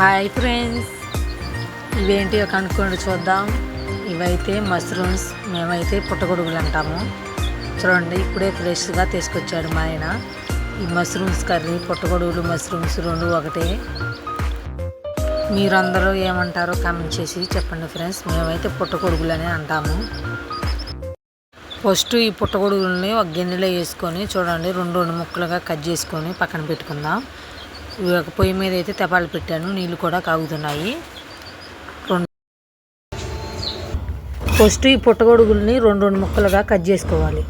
Hi friends, ఇవేంటివో కనుక్కొని చూద్దాం. ఇవైతే మష్రూమ్స్, మేమైతే పుట్టగొడుగులు అంటాము. చూడండి, ఇప్పుడే ఫ్రెష్గా తీసుకొచ్చాడు మా ఆయన. ఈ మష్రూమ్స్ కర్రీ, పుట్టగొడుగులు మష్రూమ్స్ రెండు ఒకటే. మీరందరూ ఏమంటారో కామెంట్ చేసి చెప్పండి ఫ్రెండ్స్. మేమైతే పుట్టగొడుగులు అని అంటాము. ఫస్ట్ ఈ పుట్టగొడుగులని ఒక గిన్నెలో వేసుకొని చూడండి రెండు ముక్కలుగా కట్ చేసుకొని పక్కన పెట్టుకుందాం. ఒక పొయ్యి మీద అయితే తెపాలు పెట్టాను, నీళ్ళు కూడా కాగుతున్నాయి. ఫస్ట్ ఈ పుట్టగొడుగుల్ని రెండు ముక్కలుగా కట్ చేసుకోవాలి.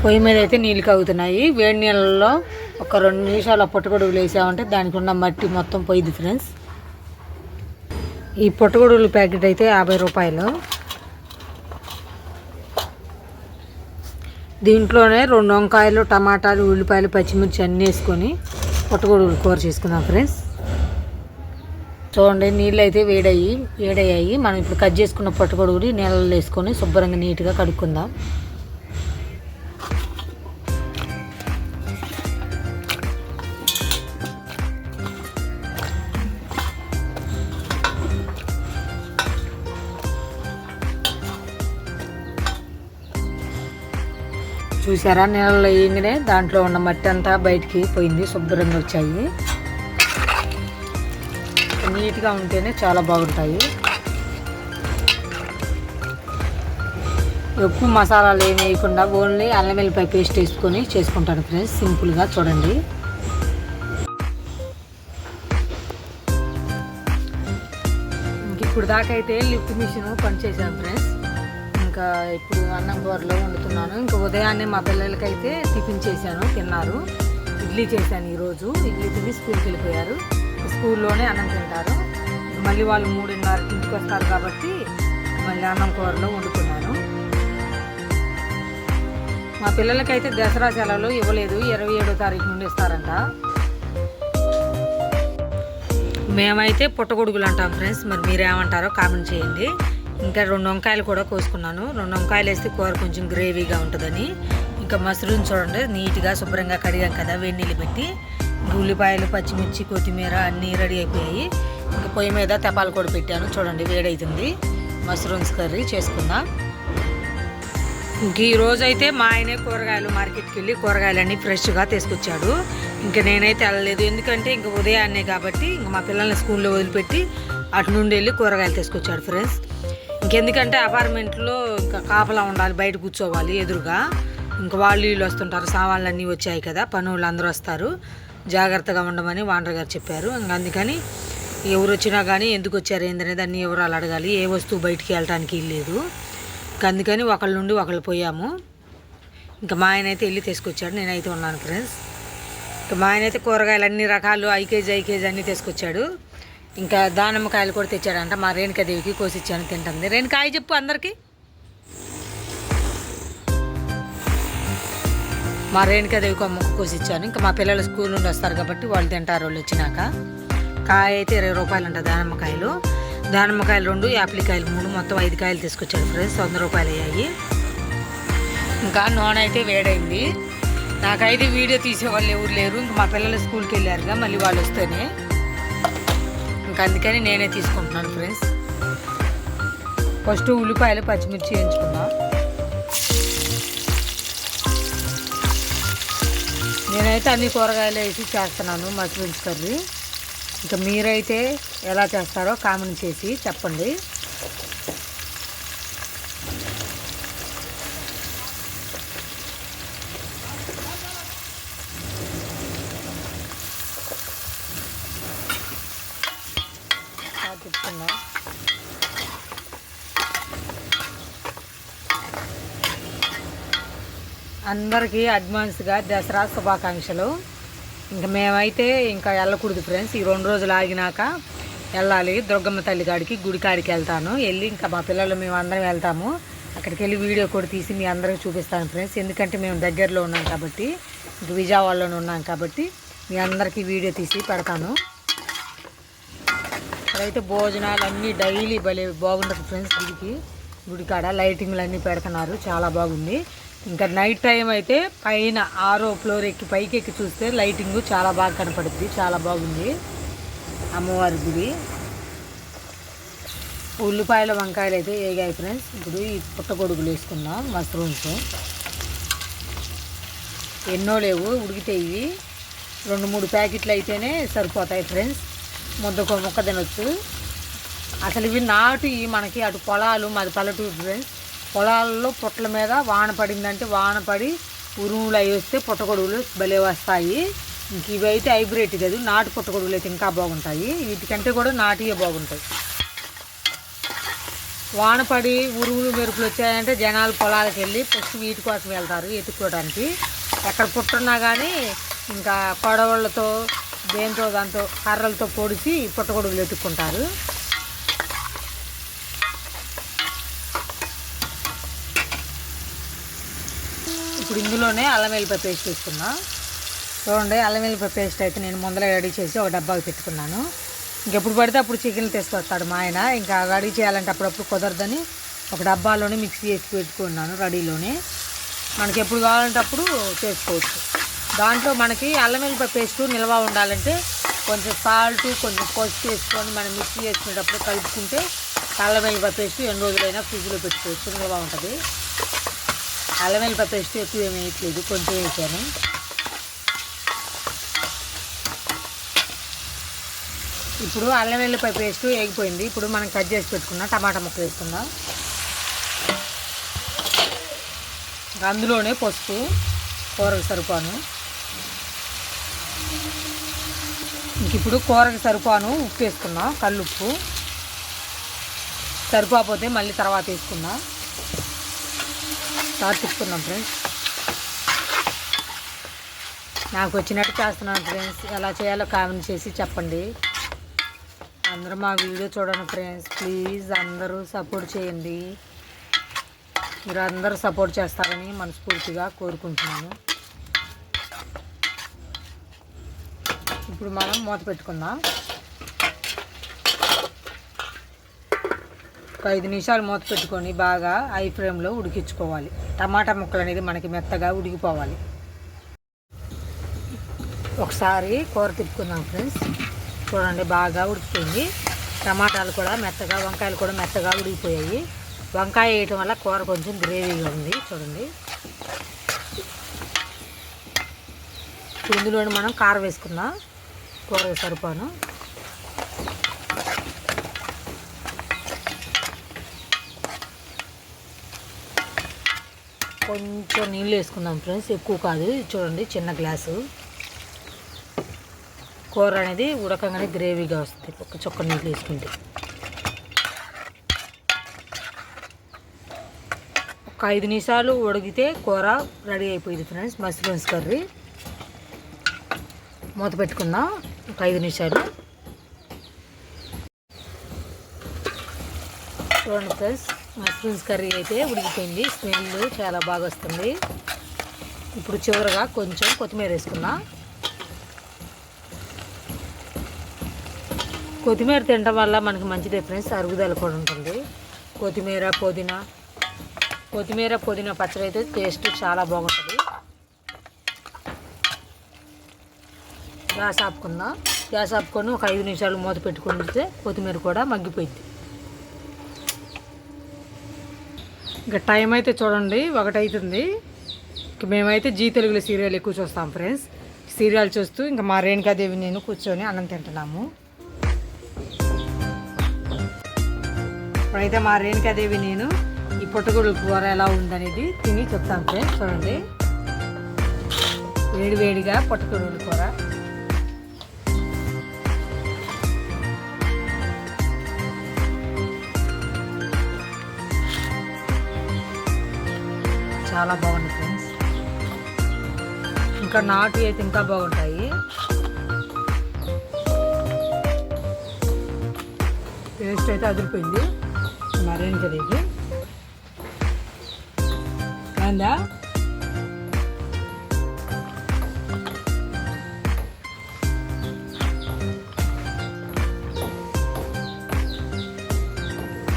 పొయ్యి మీద అయితే నీళ్ళు కాగుతున్నాయి. వేడి నీళ్ళలో ఒక 2 నిమిషాలు ఆ పుట్టగొడుగులు వేసామంటే దానికి ఉన్న మట్టి మొత్తం పోయింది ఫ్రెండ్స్. ఈ పుట్టగొడుగుల ప్యాకెట్ అయితే 50 రూపాయలు. దీంట్లోనే 2 వంకాయలు, టమాటాలు, ఉల్లిపాయలు, పచ్చిమిర్చి అన్నీ వేసుకొని పుట్టగొడుగులు కూర చేసుకుందాం ఫ్రెండ్స్. చూడండి, నీళ్ళు అయితే వేడయ్యాయి. మనం ఇప్పుడు కట్ చేసుకున్న పుట్టగొడుగులు నీళ్ళలో వేసుకొని శుభ్రంగా నీట్గా కడుక్కుందాం. చూసారా, నీళ్ళలో వేయగానే దాంట్లో ఉన్న మట్టి అంతా బయటికి పోయింది, శుభ్రంగా వచ్చాయి. నీట్గా ఉంటేనే చాలా బాగుంటాయి. ఎక్కువ మసాలాలు ఏమి వేయకుండా ఓన్లీ అల్లం వెల్లిపాయ పేస్ట్ వేసుకొని చేసుకుంటాను ఫ్రెండ్స్, సింపుల్గా. చూడండి, ఇప్పుడు దాకా అయితే లిఫ్ట్ మిషన్ పనిచేసాను ఫ్రెండ్స్. ఇంకా ఇప్పుడు అన్నం కూరలో వండుతున్నాను. ఇంకా ఉదయాన్నే మా పిల్లలకైతే టిఫిన్ చేశాను, తిన్నారు. ఇడ్లీ చేశాను ఈరోజు. ఇడ్లీ తిని స్కూల్కి వెళ్ళిపోయారు. స్కూల్లోనే అన్నం తింటారు. మళ్ళీ వాళ్ళు 3:30కి ఇంటికి వస్తారు కాబట్టి మళ్ళీ అన్నం కూరలో వండుకున్నాను. మా పిల్లలకైతే దసరా సెలవులు ఇవ్వలేదు, 27వ తారీఖు నుండి ఇస్తారంట. మేమైతే పుట్టగొడుగులు అంటాం ఫ్రెండ్స్. మరి మీరేమంటారో కామెంట్ చేయండి. ఇంకా 2 వంకాయలు కూడా కోసుకున్నాను. 2 వంకాయలు వేస్తే కూర కొంచెం గ్రేవీగా ఉంటుందని. ఇంకా మష్రూమ్ చూడండి, నీట్గా శుభ్రంగా కడిగాం కదా వేడి నీళ్ళు పెట్టి. ఉల్లిపాయలు, పచ్చిమిర్చి, కొత్తిమీర అన్నీ రెడీ అయిపోయాయి. ఇంకా పొయ్యి మీద తెపాలు కూడా పెట్టాను. చూడండి, వేడవుతుంది. మష్రూమ్స్ కర్రీ చేసుకుందాం. ఇంక ఈరోజు అయితే మా ఆయనే కూరగాయలు మార్కెట్కి వెళ్ళి కూరగాయలన్నీ ఫ్రెష్గా తీసుకొచ్చాడు. ఇంకా నేనైతే వెళ్ళలేదు, ఎందుకంటే ఇంక ఉదయాన్నే కాబట్టి ఇంక మా పిల్లల్ని స్కూల్లో వదిలిపెట్టి అటు నుండి వెళ్ళి కూరగాయలు తీసుకొచ్చాడు ఫ్రెండ్స్. ఇంకెందుకంటే అపార్ట్మెంట్లో ఇంకా కాపలా ఉండాలి, బయట కూర్చోవాలి ఎదురుగా. ఇంకా వాళ్ళు వీళ్ళు వస్తుంటారు, సామాన్లు అన్నీ వచ్చాయి కదా, పనులు అందరూ వస్తారు, జాగ్రత్తగా ఉండమని వాండర్ గారు చెప్పారు. ఇంకా అందుకని ఎవరు వచ్చినా కానీ ఎందుకు వచ్చారు ఏందనేది అన్ని వివరాలు అడగాలి. ఏ వస్తువు బయటికి వెళ్ళటానికి లేదు. ఇంకా అందుకని ఒకళ్ళ నుండి ఒకళ్ళు పోయాము. ఇంకా మా ఆయన అయితే వెళ్ళి తీసుకొచ్చాడు, నేనైతే ఉన్నాను ఫ్రెండ్స్. ఇంకా మా ఆయన అయితే కూరగాయలు అన్ని రకాలు 1 కేజీ అన్నీ తీసుకొచ్చాడు. ఇంకా దానిమ్మకాయలు కూడా తెచ్చాడంట. మా రేణుకాదేవికి కోసిచ్చాను, తింటుంది. రేణుకాయ చెప్పు అందరికీ. మా రేణుకాదేవికి ఒక ముక్క కోసిచ్చాను. ఇంకా మా పిల్లలు స్కూల్ నుండి వస్తారు కాబట్టి వాళ్ళు తింటారు. వాళ్ళు వచ్చినాక కాయ అయితే 20 రూపాయలు అంట దానిమ్మకాయలు. దానిమ్మకాయలు 2, యాపిలికాయలు 3, మొత్తం 5 కాయలు తీసుకొచ్చాడు ఫ్రెండ్స్. 100 రూపాయలు అయ్యాయి. ఇంకా నూనె అయితే వేడైంది. నాకైతే వీడియో తీసేవాళ్ళు ఎవరు లేరు. ఇంకా మా పిల్లలు స్కూల్కి వెళ్ళారుగా, మళ్ళీ వాళ్ళు వస్తేనే. ఇంకా అందుకని నేనే తీసుకుంటున్నాను ఫ్రెండ్స్. ఫస్ట్ ఉల్లిపాయలు, పచ్చిమిర్చి వేయించుకుందాం. నేనైతే అన్ని కూరగాయలు వేసి చేస్తున్నాను మష్రూమ్స్ కర్రీ. ఇంకా మీరైతే ఎలా చేస్తారో కామెంట్ చేసి చెప్పండి. అందరికీ అడ్వాన్స్గా దసరా శుభాకాంక్షలు. ఇంకా మేమైతే ఇంకా వెళ్ళకూడదు ఫ్రెండ్స్. ఈ 2 రోజులు ఆగినాక వెళ్ళాలి. దుర్గమ్మ తల్లి కాడికి, గుడి కాడికి వెళ్తాను. వెళ్ళి ఇంకా మా పిల్లలు మేము అందరం వెళ్తాము. అక్కడికి వెళ్ళి వీడియో కూడా తీసి మీ అందరికీ చూపిస్తాను ఫ్రెండ్స్. ఎందుకంటే మేము దగ్గరలో ఉన్నాం కాబట్టి, ఇంక విజయవాడలోనే ఉన్నాం కాబట్టి మీ అందరికీ వీడియో తీసి పెడతాను. అక్కడైతే భోజనాలు అన్నీ డైలీ భలే బాగుంటుంది ఫ్రెండ్స్. గుడికాడ లైటింగ్లు అన్నీ పెడుతున్నారు, చాలా బాగుంది. ఇంకా నైట్ టైం అయితే పైన 6వ ఫ్లోర్ ఎక్కి పైకి ఎక్కి చూస్తే లైటింగ్ చాలా బాగా కనపడుద్ది. చాలా బాగుంది అమ్మవారి గుడి. ఉల్లిపాయల వంకాయలు అయితే ఏగాయి ఫ్రెండ్స్. ఇప్పుడు ఈ పుట్టగొడుగులు వేసుకుందాం. మష్రూమ్స్ ఎన్నో లేవు, ఉడికితే ఇవి 2-3 ప్యాకెట్లు అయితేనే సరిపోతాయి ఫ్రెండ్స్. ముక్క తినొచ్చు. అసలు ఇవి నాటు మనకి అటు పొలాలు, మాది పల్లెటూరు ఫ్రెండ్స్. పొలాల్లో పుట్టల మీద వాన పడిందంటే వాన పడి ఉరుములు అవి వస్తే పుట్టగొడుగులు భలే వస్తాయి. ఇంక ఇవి అయితే హైబ్రిడ్ కాదు, నాటు పుట్టగొడుగులు అయితే ఇంకా బాగుంటాయి. వీటికంటే కూడా నాటియే బాగుంటాయి. వాన పడి ఉరుములు మెరుపులు వచ్చాయంటే జనాలు పొలాలకు వెళ్ళి ఫస్ట్ వీటి కోసం వెళ్తారు ఎత్తుక్కోవడానికి. ఎక్కడ పుట్టున్నా కానీ ఇంకా కొడవళ్ళతో దేంతో దాంతో కర్రలతో పొడిచి పుట్టగొడుగులు ఎత్తుక్కుంటారు. ఇప్పుడు ఇందులోనే అల్లం వెల్లిపాయ పేస్ట్ వేసుకున్నా. చూడండి, అల్లం వెల్లిపాయ పేస్ట్ అయితే నేను ముందర రెడీ చేసి ఒక డబ్బాకి పెట్టుకున్నాను. ఇంకెప్పుడు పడితే అప్పుడు చికెన్లు తీసుకొస్తాడు మా ఆయన. ఇంకా రెడీ చేయాలంటే అప్పుడప్పుడు కుదరదని ఒక డబ్బాలోనే మిక్సీ చేసి పెట్టుకున్నాను రెడీలోనే. మనకి ఎప్పుడు కావాలంటే అప్పుడు చేసుకోవచ్చు. దాంట్లో మనకి అల్లం వెల్లిపాయ పేస్ట్ నిల్వ ఉండాలంటే కొంచెం సాల్ట్, కొంచెం పసుపు వేసుకొని మనం మిక్సీ చేసుకునేటప్పుడు కలుపుకుంటే అల్లం వెల్లిపాయ పేస్ట్ 2 రోజులైనా ఫ్రిడ్జ్లో పెట్టుకోవచ్చు, నిల్వ ఉంటుంది. అల్లం వెల్లిపాయ పేస్ట్ ఎక్కువ ఏమి వేయట్లేదు, కొంచెం వేసాను. ఇప్పుడు అల్లం వెల్లిపాయ పేస్ట్ వేగిపోయింది. ఇప్పుడు మనం కట్ చేసి పెట్టుకున్న టమాటా ముక్కలు వేసుకుందాం. అందులోనే పసుపు, కూరకు సరిపాను. ఇంక ఇప్పుడు కూరకు సరిపాను ఉప్పు వేసుకుందాం, కల్లుప్పు. సరిపోతే మళ్ళీ తర్వాత వేసుకుందాం. తర్వాత తిప్పుకుందాం ఫ్రెండ్స్. నాకు వచ్చినట్టు చేస్తున్నాను ఫ్రెండ్స్. ఎలా చేయాలో కామెంట్ చేసి చెప్పండి. అందరూ మా వీడియో చూడండి ఫ్రెండ్స్. ప్లీజ్ అందరూ సపోర్ట్ చేయండి. మీరు అందరూ సపోర్ట్ చేస్తారని మనస్ఫూర్తిగా కోరుకుంటున్నాను. ఇప్పుడు మనం మూత పెట్టుకుందాం. ఒక 5 నిమిషాలు మూత పెట్టుకొని బాగా హై ఫ్లేమ్లో ఉడికించుకోవాలి. టమాటా ముక్కలు అనేది మనకి మెత్తగా ఉడికిపోవాలి. ఒకసారి కూర తిప్పుకుందాం ఫ్రెండ్స్. చూడండి, బాగా ఉడికిపోయింది. టమాటాలు కూడా మెత్తగా, వంకాయలు కూడా మెత్తగా ఉడికిపోయాయి. వంకాయ వేయటం వల్ల కూర కొంచెం గ్రేవీగా ఉంది. చూడండి, ఇందులోనే మనం కారం వేసుకుందాం. కూరకు సరిపాను. కొంచెం నీళ్ళు వేసుకుందాం ఫ్రెండ్స్, ఎక్కువ కాదు. చూడండి, చిన్న గ్లాసు. కూర అనేది ఉడకంగానే గ్రేవీగా వస్తుంది ఒక చుక్క నీళ్ళు వేసుకుంటే. ఒక 5 నిమిషాలు ఉడికితే కూర రెడీ అయిపోయింది ఫ్రెండ్స్. Mushrooms curry. మూత పెట్టుకుందాం ఒక 5 నిమిషాలు. చూడండి ఫ్రెండ్స్, మష్రూమ్స్ కర్రీ అయితే ఉడికిపోయింది. స్మెల్ చాలా బాగా వస్తుంది. ఇప్పుడు చివరగా కొంచెం కొత్తిమీర వేసుకుందాం. కొత్తిమీర తినడం వల్ల మనకి మంచిదే ఫ్రెండ్స్, అరుగుదల కూడా ఉంటుంది. కొత్తిమీర పుదీనా పచ్చడి అయితే టేస్ట్ చాలా బాగుంటుంది. గ్యాస్ ఆపుకుందాం. గ్యాస్ ఆపుకొని ఒక 5 నిమిషాలు మూత పెట్టుకుంటే కొత్తిమీర కూడా మగ్గిపోయింది. ఇంకా టైం అయితే చూడండి 1 అవుతుంది. ఇంక మేమైతే జీ తెలుగులో సీరియల్ ఎక్కువ చూస్తాం ఫ్రెండ్స్. సీరియల్ చూస్తూ ఇంకా మా రేణుకాదేవి నేను కూర్చొని అన్నం తింటున్నాము. ఇప్పుడైతే మా రేణుకాదేవి నేను ఈ పుట్టగొడుగుల కూర ఎలా ఉందనేది తిని చెప్తాను ఫ్రెండ్స్. చూడండి, వేడివేడిగా పుట్టగొడుగుల కూర. చాలా బాగుంది ఫ్రెండ్స్. ఇంకా నాటు అయితే ఇంకా బాగుంటాయి. టేస్ట్ అయితే అదిరిపోయింది. మరేంటి కదేవి అందా.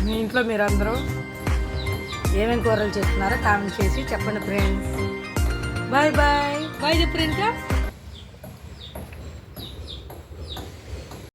మీ ఇంట్లో మీరందరూ ఏమేమి కూరలు చేస్తున్నారో కామెంట్ చేసి చెప్పండి ఫ్రెండ్స్. Bye bye. బాయ్ చెప్పు ఇంకా.